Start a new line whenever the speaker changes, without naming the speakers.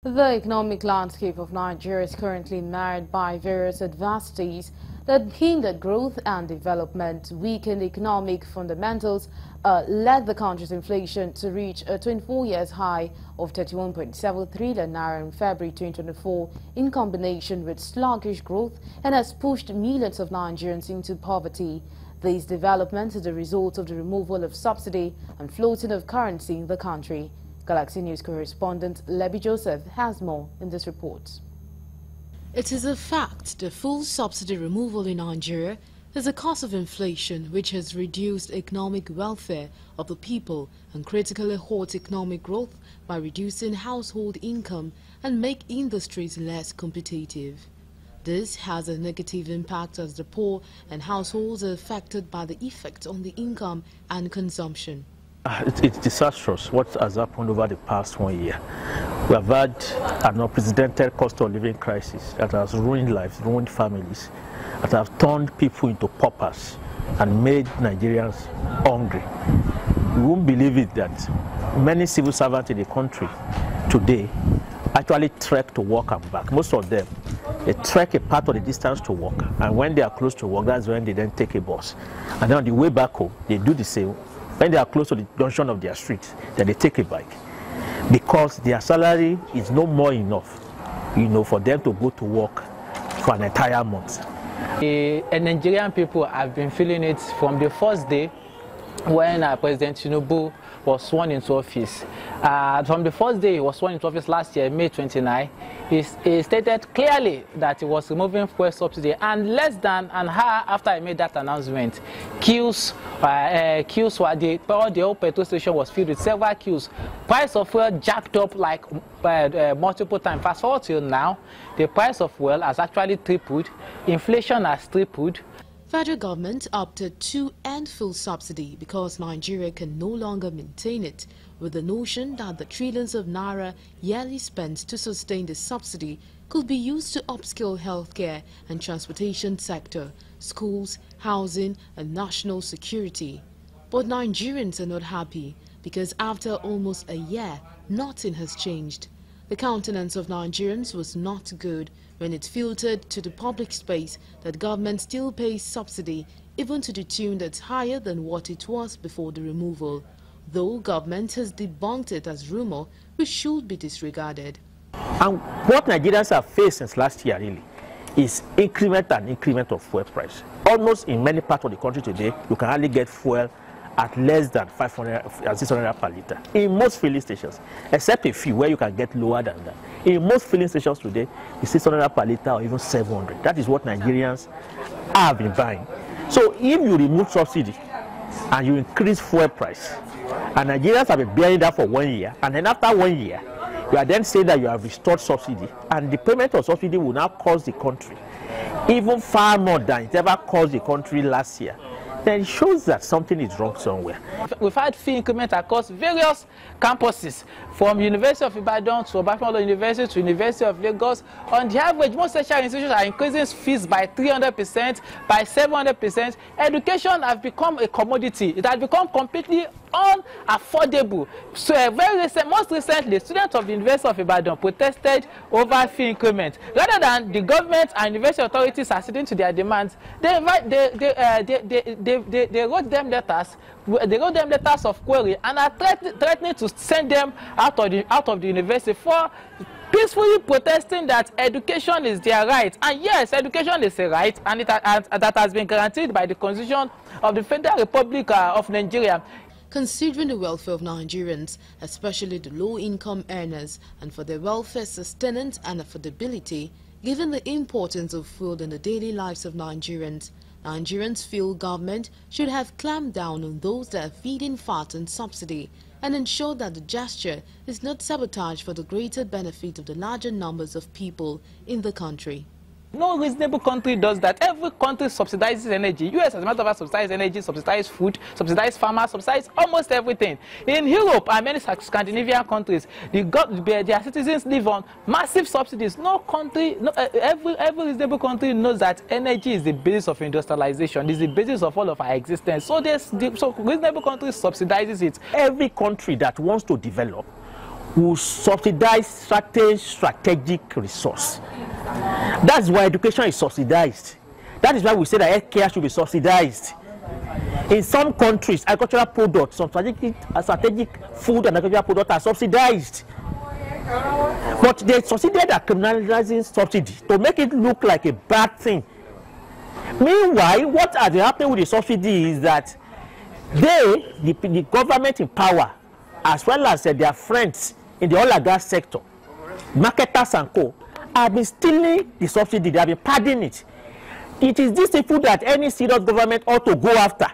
The economic landscape of Nigeria is currently marred by various adversities that hindered growth and development. Weakened economic fundamentals led the country's inflation to reach a 24 years high of 31.7 trillion naira in February 2024 in combination with sluggish growth, and has pushed millions of Nigerians into poverty. These developments are the result of the removal of subsidy and floating of currency in the country. Galaxy News correspondent Lebby Joseph has more in this report.
It is a fact the full subsidy removal in Nigeria is a cause of inflation, which has reduced economic welfare of the people and critically halt economic growth by reducing household income and make industries less competitive. This has a negative impact as the poor and households are affected by the effect on the income and consumption.
It's disastrous what has happened over the past 1 year. We have had an unprecedented cost of living crisis that has ruined lives, ruined families, that have turned people into paupers and made Nigerians hungry. You won't believe it that many civil servants in the country today actually trek to work and back. Most of them, they trek a part of the distance to work, and when they are close to work, that's when they then take a bus. And then on the way back home, they do the same. When they are close to the junction of their street, then they take a bike, because their salary is no more enough, for them to go to work for an entire month.
The Nigerian people have been feeling it from the first day when President Tinubu was sworn into office. From the first day he was sworn into office last year, May 29, he stated clearly that he was removing fuel subsidy, and less than an hour after he made that announcement, queues were the whole petrol station was filled with several queues. Price of fuel jacked up like multiple times. Fast forward till now, the price of fuel has actually tripled, inflation has tripled.
Federal government opted to end full subsidy because Nigeria can no longer maintain it, with the notion that the trillions of naira yearly spent to sustain the subsidy could be used to upskill healthcare and transportation sector, schools, housing and national security. But Nigerians are not happy because after almost a year, nothing has changed. The countenance of Nigerians was not good when it filtered to the public space that government still pays subsidy, even to the tune that's higher than what it was before the removal, though government has debunked it as rumor, which should be disregarded.
And what Nigerians have faced since last year really is increment of fuel price. Almost in many parts of the country today, you can hardly get fuel at less than 500 and 600 per litre in most filling stations, except a few where you can get lower than that. In most filling stations today, it's 600 per litre or even 700. That is what Nigerians have been buying. So if you remove subsidy and you increase fuel price, and Nigerians have been bearing that for 1 year, and then after 1 year, you are then saying that you have restored subsidy, and the payment of subsidy will now cost the country even far more than it ever cost the country last year, then it shows that something is wrong somewhere.
We've had fee increment across various campuses, from University of Ibadan to Obafemi University to University of Lagos. On the average, most tertiary institutions are increasing fees by 300%, by 700%. Education has become a commodity. It has become completely unaffordable. So most recently, students of the University of Ibadan protested over fee increment. Rather than the government and university authorities acceding to their demands, they wrote them letters. They wrote them letters of query and are threatening to send them out of the university for peacefully protesting that education is their right. And yes, education is a right, and that has been guaranteed by the Constitution of the Federal Republic of Nigeria.
Considering the welfare of Nigerians, especially the low-income earners, and for their welfare sustenance and affordability, given the importance of food in the daily lives of Nigerians feel government should have clamped down on those that are feeding fat on subsidy and ensure that the gesture is not sabotaged for the greater benefit of the larger numbers of people in the country.
No reasonable country does that. Every country subsidizes energy. US, as a matter of fact, subsidizes energy, subsidizes food, subsidizes farmers, subsidizes almost everything. In Europe and many Scandinavian countries, their citizens live on massive subsidies. No country, every reasonable country knows that energy is the basis of industrialization, is the basis of all of our existence. So reasonable countries subsidizes it.
Every country that wants to develop will subsidize certain strategic resource. That's why education is subsidized. That is why we say that healthcare should be subsidized. In some countries, agricultural products, some strategic food and agricultural products are subsidized. But they succeeded at criminalizing subsidy to make it look like a bad thing. Meanwhile, what has been happening with the subsidy is that the government in power, as well as their friends in the oil and gas sector, marketers and co, have been stealing the subsidy. They have been padding it. It is this issue that any serious government ought to go after.